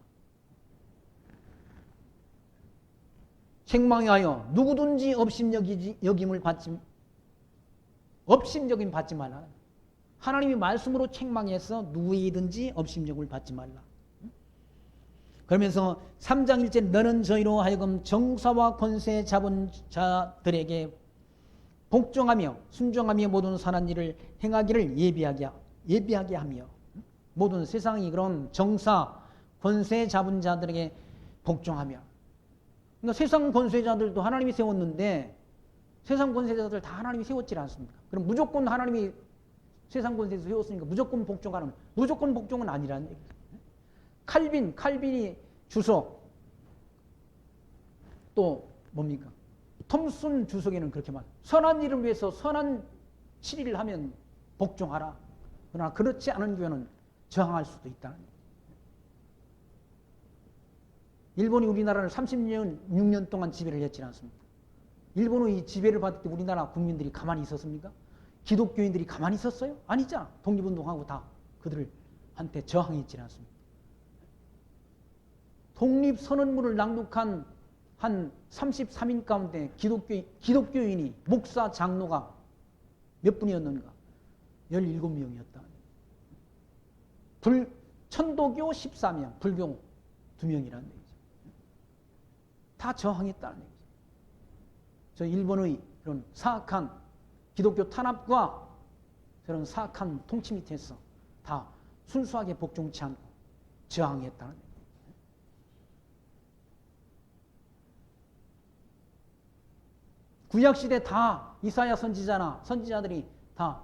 책망하여 누구든지 업신여김을 받지 말라. 하나님이 말씀으로 책망해서 누구이든지 업신여김을 받지 말라. 그러면서 3장 1절 너는 저희로 하여금 정사와 권세 잡은 자들에게 복종하며 순종하며 모든 선한 일을 행하기를 예비하게 하며 모든 세상이 그런 정사 권세 잡은 자들에게 복종하며 그러니까 세상 권세자들도 하나님이 세웠는데 세상 권세자들 다 하나님이 세웠지 않습니까? 그럼 무조건 하나님이 세상 권세에서 세웠으니까 무조건 복종은 아니라는 얘기죠. 칼빈이 주석 또 뭡니까? 톰슨 주석에는 그렇게 말. 선한 일을 위해서 선한 치리를 하면 복종하라. 그러나 그렇지 않은 교회는 저항할 수도 있다는 얘기죠. 일본이 우리나라를 36년 동안 지배를 했지 않습니까? 일본의 이 지배를 받을 때 우리나라 국민들이 가만히 있었습니까? 기독교인들이 가만히 있었어요? 아니잖아. 독립운동하고 다 그들한테 저항했지 않습니까? 독립선언문을 낭독한 한 33인 가운데 기독교인이 목사 장로가 몇 분이었는가? 17명이었다. 천도교 14명, 불교 2명이라는 얘기죠. 다 저항했다는 얘기죠. 저 일본의 그런 사악한 기독교 탄압과 그런 사악한 통치 밑에서 다 순수하게 복종치 않고 저항했다는 얘기죠. 구약시대 다 이사야 선지자들이 다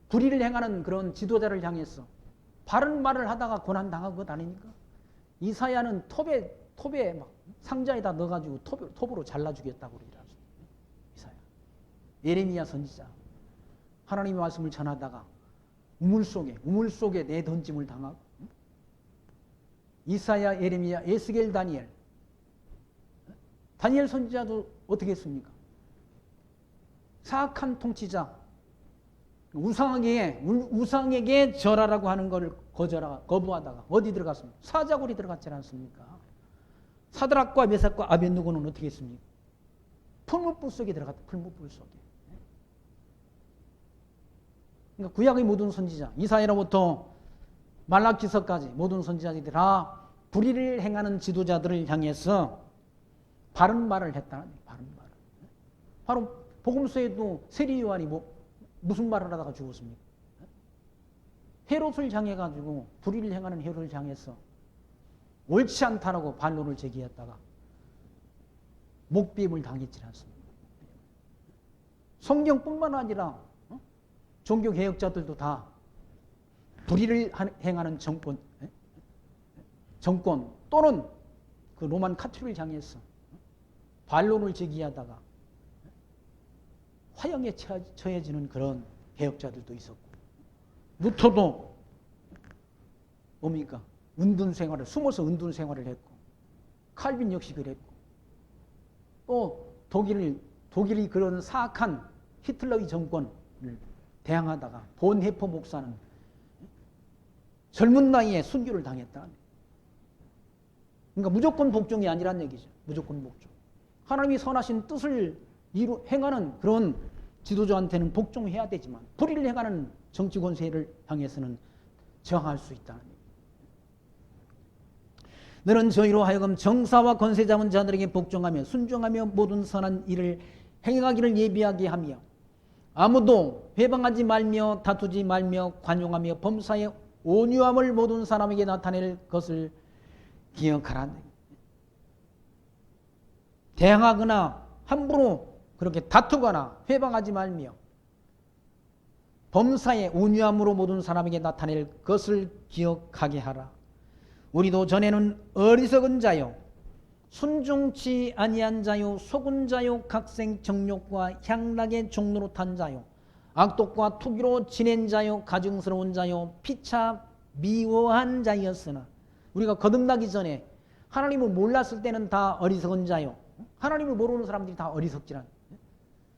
불의를 행하는 그런 지도자를 향해서 바른 말을 하다가 고난당한 것 아닙니까? 이사야는 톱에 막 상자에다 넣어가지고 톱으로 잘라주겠다고 그러더라고요. 이사야. 예레미야 선지자. 하나님의 말씀을 전하다가 우물 속에 내던짐을 당하고, 이사야, 예레미야, 에스겔, 다니엘 선지자도 어떻게 했습니까? 사악한 통치자, 우상에게 절하라고 하는 것을 거부하다가 어디 들어갔습니까? 사자굴이 들어갔지 않습니까? 사드락과 메삭과 아벳느고는 어떻게 했습니까? 풀무불 속에 들어갔다. 풀무불 속에. 그러니까 구약의 모든 선지자, 이사야로부터 말라기서까지 모든 선지자들이 다 불의를 행하는 지도자들을 향해서 바른 말을 했다는 얘기예요. 바른 말을. 바로 복음서에도 세리 요한이 무슨 말을 하다가 죽었습니까? 헤롯을 향해가지고 불의를 행하는 헤롯을 향해서 옳지 않다라고 반론을 제기했다가 목배임을 당했지 않습니까? 성경뿐만 아니라 종교개혁자들도 다 불의를 행하는 정권 또는 그 로만 카톨릭을 향해서 반론을 제기하다가 화형에 처해지는 그런 개혁자들도 있었고, 루터도 뭡니까? 숨어서 은둔 생활을 했고, 칼빈 역시 그랬고, 또 독일이 그런 사악한 히틀러의 정권을 대항하다가 본헤퍼 목사는 젊은 나이에 순교를 당했다. 그러니까 무조건 복종이 아니란 얘기죠. 무조건 복종. 하나님이 선하신 뜻을 행하는 그런 지도자한테는 복종해야 되지만 불의를 행하는 정치 권세를 향해서는 저항할 수 있다는 얘기죠. 너는 저희로 하여금 정사와 권세 잡은 자들에게 복종하며 순종하며 모든 선한 일을 행하기를 예비하게 하며 아무도 회방하지 말며 다투지 말며 관용하며 범사에 온유함을 모든 사람에게 나타낼 것을 기억하라. 대항하거나 함부로 그렇게 다투거나 회방하지 말며 범사에 온유함으로 모든 사람에게 나타낼 것을 기억하게 하라. 우리도 전에는 어리석은 자요 순종치 아니한 자요 속은 자요 각생 정욕과 향락의 종로로 탄 자요 악독과 투기로 지낸 자요 가증스러운 자요 피차 미워한 자였으나, 우리가 거듭나기 전에 하나님을 몰랐을 때는 다 어리석은 자요. 하나님을 모르는 사람들이 다 어리석지란.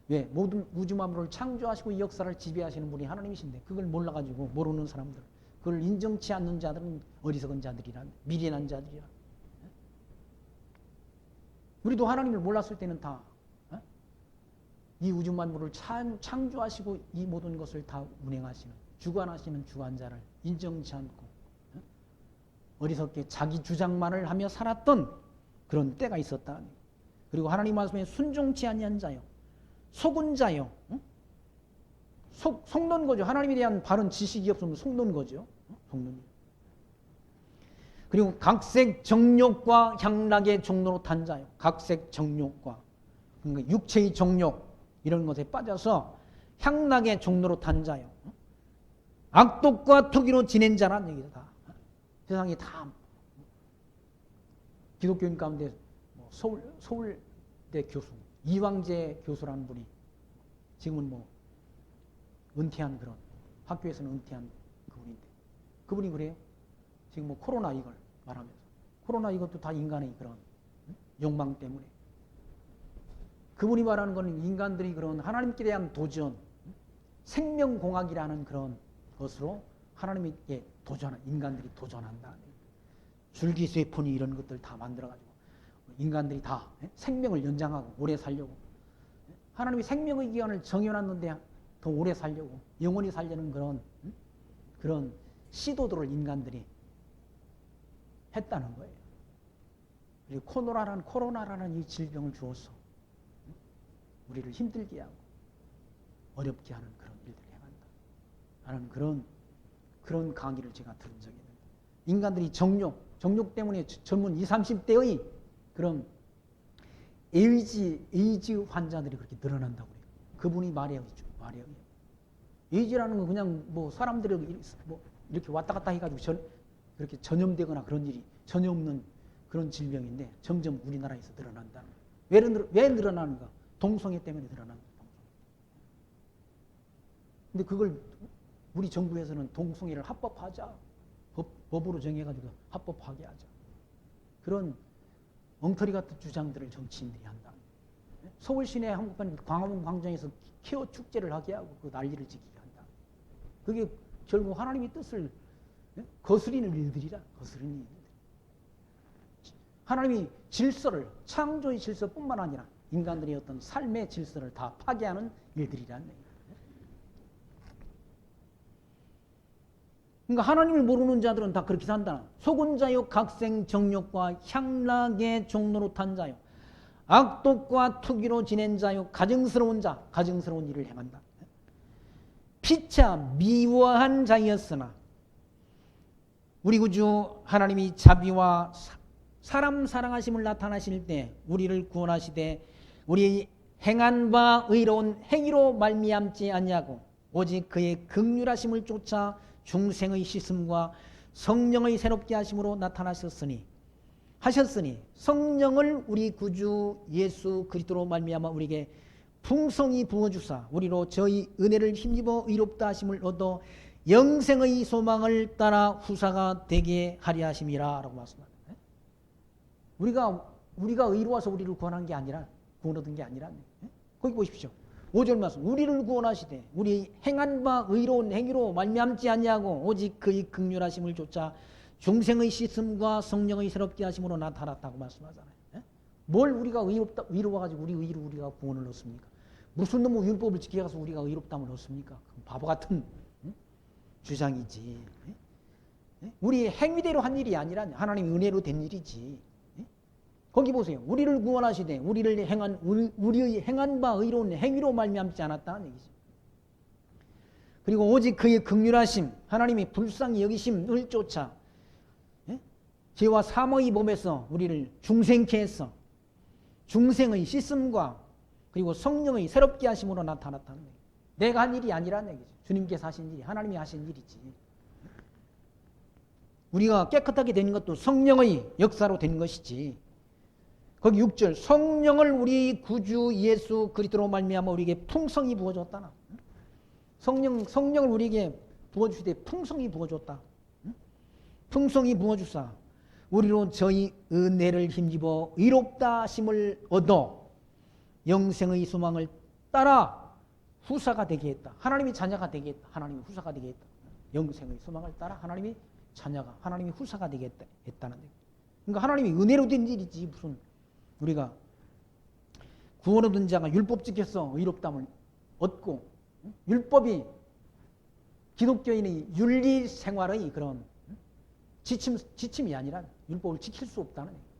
왜? 모든 우주 만물을 창조하시고 역사를 지배하시는 분이 하나님이신데 그걸 몰라가지고 모르는 사람들, 그걸 인정치 않는 자들은 어리석은 자들이란, 미련한 자들이란. 우리도 하나님을 몰랐을 때는 다 이 우주 만물을 창조하시고 이 모든 것을 다 운행하시는, 주관하시는 주관자를 인정치 않고 어리석게 자기 주장만을 하며 살았던 그런 때가 있었다. 그리고 하나님 말씀에 순종치 아니한 자요 속은 자요. 속는 거죠. 하나님에 대한 바른 지식이 없으면 속는 거죠. 속는. 그리고 각색 정욕과 향락의 종로로 탄 자요. 각색 정욕과, 그러니까 육체의 정욕 이런 것에 빠져서 향락의 종로로 탄 자요. 악독과 투기로 지낸 자란 얘기죠. 다. 세상에 다 기독교인 가운데 서울대 교수 이왕재 교수라는 분이 지금은 은퇴한 그런, 학교에서는 은퇴한 그분인데, 그분이 그래요. 지금 코로나 이걸 말하면서, 코로나 이것도 다 인간의 그런 욕망 때문에, 그분이 말하는 것은 인간들이 그런 하나님께 대한 도전, 생명공학이라는 그런 것으로 하나님께 인간들이 도전한다. 줄기세포니 이런 것들 다 만들어가지고 인간들이 다 생명을 연장하고 오래 살려고 하나님이 생명의 기한을 정해놨는데 더 오래 살려고 영원히 살려는 그런 시도들을 인간들이 했다는 거예요. 그리고 코로나라는 이 질병을 주어서 우리를 힘들게 하고 어렵게 하는 그런 일들을 행한다 하는 그런 강의를 제가 들은 적이 있는데, 인간들이 정욕 때문에 젊은 20, 30대의 그런 에이즈 환자들이 그렇게 늘어난다고 해요. 그분이 말해야죠. 에이즈라는 건 그냥 뭐 사람들이 뭐 이렇게 왔다 갔다 해가지고 그렇게 전염되거나 그런 일이 전혀 없는 그런 질병인데 점점 우리나라에서 늘어난다는 거예요. 왜 늘어나는가? 동성애 때문에 늘어나는 거예요. 근데 그걸 우리 정부에서는 동성애를 합법하자. 법으로 정해가지고 합법하게 하자. 그런 엉터리 같은 주장들을 정치인들이 한다. 서울 시내 한복판 광화문 광장에서 케어 축제를 하게 하고 그 난리를 지키게 한다. 그게 결국 하나님의 뜻을 거스리는 일들이라. 거스리는 일들. 하나님이 질서를, 창조의 질서뿐만 아니라 인간들의 어떤 삶의 질서를 다 파괴하는 일들이라는 얘기예요. 그러니까 하나님을 모르는 자들은 다 그렇게 산다. 속은 자요 각생 정욕과 향락의 종로로 탄 자요 악독과 투기로 지낸 자요 가증스러운 일을 행한다. 피차 미워한 자였으나 우리 구주 하나님이 자비와 사람 사랑하심을 나타나실 때 우리를 구원하시되 우리 행한 바 의로운 행위로 말미암지 아니하고 오직 그의 긍휼하심을 쫓아 중생의 씻음과 성령의 새롭게 하심으로 나타나셨으니 성령을 우리 구주 예수 그리스도로 말미암아 우리에게 풍성히 부어주사 우리로 저희 은혜를 힘입어 의롭다 하심을 얻어 영생의 소망을 따라 후사가 되게 하려 하심이라 라고 말씀합니다. 우리가 의로워서 우리를 구원한 게 아니라 구원 얻은 게 아니라 거기 보십시오. 5절 말씀. 우리를 구원하시되 우리 행한 바 의로운 행위로 말미암지 아니하고 오직 그의 긍휼하심을 쫓아 중생의 씻음과 성령의 새롭게 하심으로 나타났다고 말씀하잖아요. 뭘 우리가 의로워가지고 우리 의로 우리가 구원을 얻습니까? 무슨 놈의 율법을 지켜가서 우리가 의롭다면 얻습니까? 바보 같은 주장이지. 우리 행위대로 한 일이 아니라 하나님의 은혜로 된 일이지. 거기 보세요. 우리를 구원하시되 우리의 행한 바 의로운 행위로 말미암지 않았다는 얘기죠. 그리고 오직 그의 긍휼하심, 하나님이 불쌍히 여기심을 쫓아 죄와 사망의 몸에서 우리를 중생케 해서 중생의 씻음과 그리고 성령의 새롭게 하심으로 나타났다는 얘기죠. 내가 한 일이 아니라는 얘기죠. 주님께서 하신 일이, 하나님이 하신 일이지. 우리가 깨끗하게 되는 것도 성령의 역사로 된 것이지. 거기 6절 성령을 우리 구주 예수 그리스도로 말미암아 우리에게 풍성히 부어줬다. 성령을 우리에게 부어주시되 풍성히 부어줬다. 풍성히 부어주사 우리로 저희 은혜를 힘입어 의롭다 하심을 얻어 영생의 소망을 따라 후사가 되게 했다. 하나님이 자녀가 되게 했다. 하나님이 후사가 되게 했다. 영생의 소망을 따라 하나님이 자녀가 하나님이 후사가 되게 했다는 얘기. 그러니까 하나님이 은혜로 된 일이지 무슨 우리가 구원 얻은 자가 율법 지켜서 의롭다함을 얻고 율법이 기독교인의 윤리 생활의 그런 지침이 아니라 율법을 지킬 수 없다는 얘기입니다.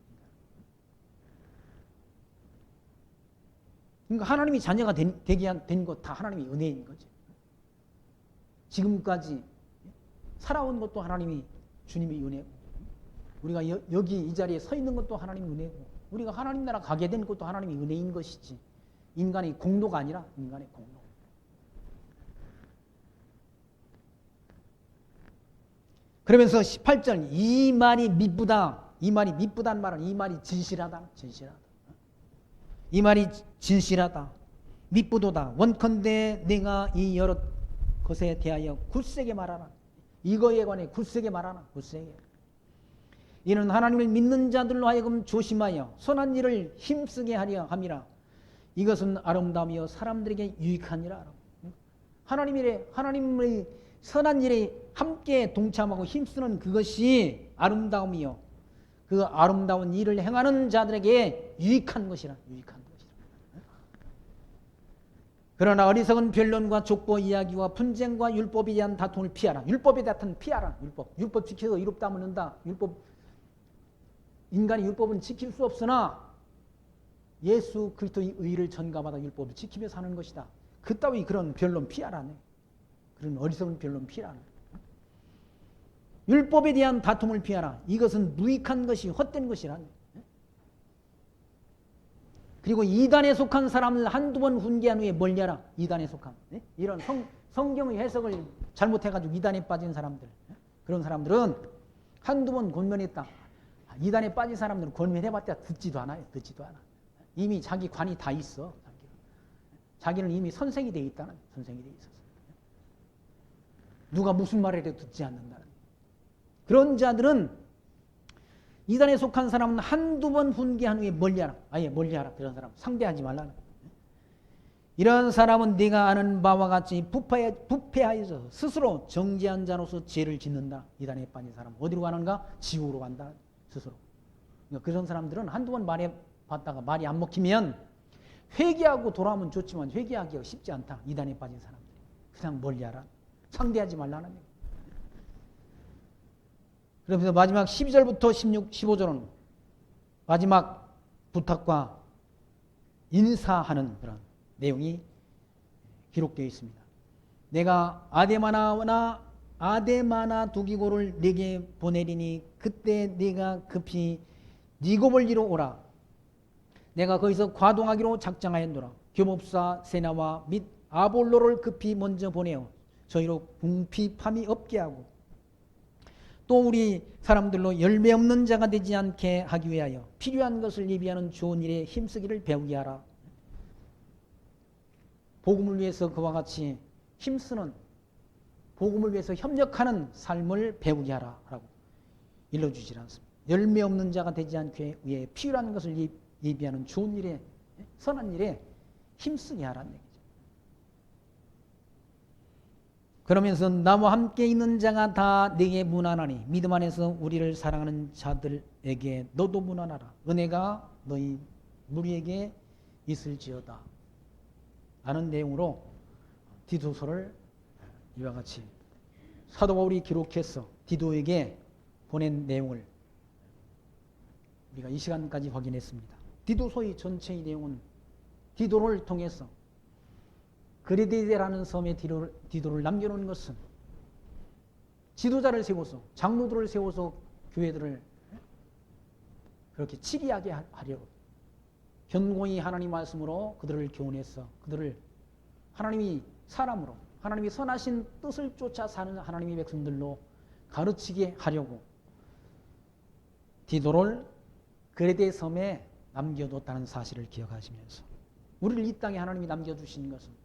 그러니까 하나님이 자녀가 되게 된 것 다 하나님의 은혜인 거죠. 지금까지 살아온 것도 하나님이 주님의 은혜고 우리가 여기 이 자리에 서 있는 것도 하나님의 은혜고 우리가 하나님 나라 가게 된 것도 하나님의 은혜인 것이지 인간의 공로가 아니라 인간의 공로. 그러면서 18절 이 말이 미쁘다. 이 말이 미쁘다는 말은 이 말이 진실하다. 이 말이 진실하다. 미쁘도다. 원컨대 내가 이 여러 것에 대하여 굳세게 말하라. 이거에 관해 굳세게 말하라. 굳세게. 이는 하나님을 믿는 자들로 하여금 조심하여 선한 일을 힘쓰게 하려 함이라. 이것은 아름다우며 사람들에게 유익하니라. 하나님의 선한 일에 함께 동참하고 힘쓰는 그것이 아름다움이요 그 아름다운 일을 행하는 자들에게 유익한 것이라. 유익한 것이라. 그러나 어리석은 변론과 족보 이야기와 분쟁과 율법에 대한 다툼을 피하라. 율법에 대한 피하라. 율법 지켜서 이롭다 하는다. 인간이 율법은 지킬 수 없으나 예수 그리스도의 의를 전가받아 율법을 지키며 사는 것이다. 그따위 그런 변론 피하라네. 그런 어리석은 변론 피하라네. 율법에 대한 다툼을 피하라. 이것은 무익한 것이 헛된 것이라네. 그리고 이단에 속한 사람을 한두 번 훈계한 후에 멀리하라. 이단에 속한. 이런 성경의 해석을 잘못해가지고 이단에 빠진 사람들. 그런 사람들은 한두 번 권면했다. 이단에 빠진 사람들은 권면해봤자 듣지도 않아요. 듣지도 않아. 이미 자기 관이 다 있어. 자기는 이미 선생이 되어 있다는. 선생이 되어 있어서. 누가 무슨 말을 해도 듣지 않는다는. 그런 자들은 이단에 속한 사람은 한두 번 훈계한 후에 멀리하라. 아예 멀리하라. 그런 사람 상대하지 말라는. 이런 사람은 네가 아는 바와 같이 부패하여서 스스로 정죄한 자로서 죄를 짓는다. 이단에 빠진 사람 어디로 가는가? 지옥으로 간다. 스스로. 그러니까 그런 사람들은 한두 번 말해봤다가 말이 안 먹히면 회개하고 돌아오면 좋지만 회개하기가 쉽지 않다. 이단에 빠진 사람들이. 그냥 멀리하라. 상대하지 말라는 얘기. 그래서 마지막 12절부터 16, 15절은 마지막 부탁과 인사하는 그런 내용이 기록되어 있습니다. 내가 아데마나 두기고를 네게 보내리니 그때 네가 급히 니고볼리로 오라. 내가 거기서 과동하기로 작정하였노라. 교법사 세나와 및 아볼로를 급히 먼저 보내어 저희로 궁핍함이 없게 하고 또 우리 사람들로 열매 없는 자가 되지 않게 하기 위하여 필요한 것을 예비하는 좋은 일에 힘쓰기를 배우게 하라. 복음을 위해서 그와 같이 힘쓰는, 복음을 위해서 협력하는 삶을 배우게 하라라고 일러주질 않습니다. 열매 없는 자가 되지 않게 위해 필요한 것을 예비하는 좋은 일에, 선한 일에 힘쓰게 하라는 얘기죠. 그러면서 나와 함께 있는 자가 다 내게 문안하니 믿음 안에서 우리를 사랑하는 자들에게 너도 문안하라. 은혜가 너희 무리에게 있을지어다. 라는 내용으로 디도서를 이와 같이 사도 바울이 기록해서 디도에게 보낸 내용을 우리가 이 시간까지 확인했습니다. 디도서의 전체의 내용은 디도를 통해서 그레데라는 섬에 디도를 남겨놓은 것은 지도자를 세워서 장로들을 세워서 교회들을 그렇게 치리하게 하려고 견고히 하나님 말씀으로 그들을 교훈해서 그들을 하나님이 사람으로 하나님이 선하신 뜻을 쫓아 사는 하나님의 백성들로 가르치게 하려고 디도를 그레데 섬에 남겨뒀다는 사실을 기억하시면서 우리를 이 땅에 하나님이 남겨주신 것은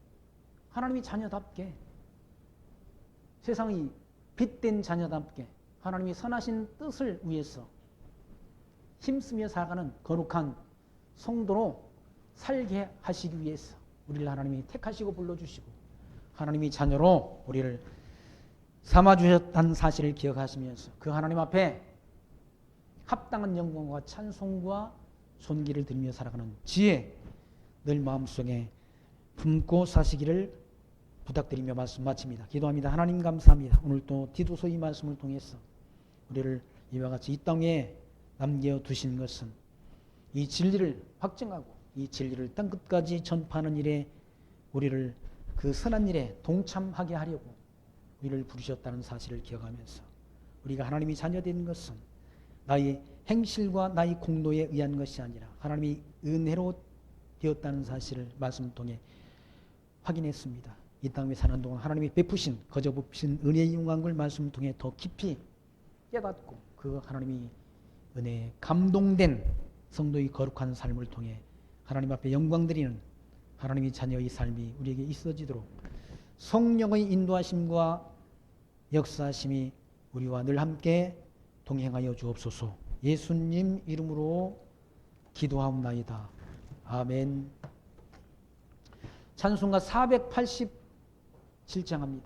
하나님이 자녀답게 세상의 빛된 자녀답게 하나님이 선하신 뜻을 위해서 힘쓰며 살아가는 거룩한 성도로 살게 하시기 위해서 우리를 하나님이 택하시고 불러주시고 하나님이 자녀로 우리를 삼아주셨다는 사실을 기억하시면서 그 하나님 앞에 합당한 영광과 찬송과 존귀를 드리며 살아가는 지혜 늘 마음속에 품고 사시기를 부탁드리며 말씀 마칩니다. 기도합니다. 하나님 감사합니다. 오늘 또 디도서의 말씀을 통해서 우리를 이와 같이 이 땅에 남겨두신 것은 이 진리를 확증하고 이 진리를 땅끝까지 전파하는 일에 우리를 그 선한 일에 동참하게 하려고 우리를 부르셨다는 사실을 기억하면서 우리가 하나님이 자녀된 것은 나의 행실과 나의 공로에 의한 것이 아니라 하나님이 은혜로 되었다는 사실을 말씀 통해 확인했습니다. 이 땅에 사는 동안 하나님이 베푸신 거저 베푸신 은혜의 영광을 말씀 통해 더 깊이 깨닫고 그 하나님이 은혜에 감동된 성도의 거룩한 삶을 통해 하나님 앞에 영광 드리는 하나님의 자녀의 삶이 우리에게 있어지도록 성령의 인도하심과 역사하심이 우리와 늘 함께 동행하여 주옵소서. 예수님 이름으로 기도하옵나이다. 아멘. 찬송가 487장 합니다.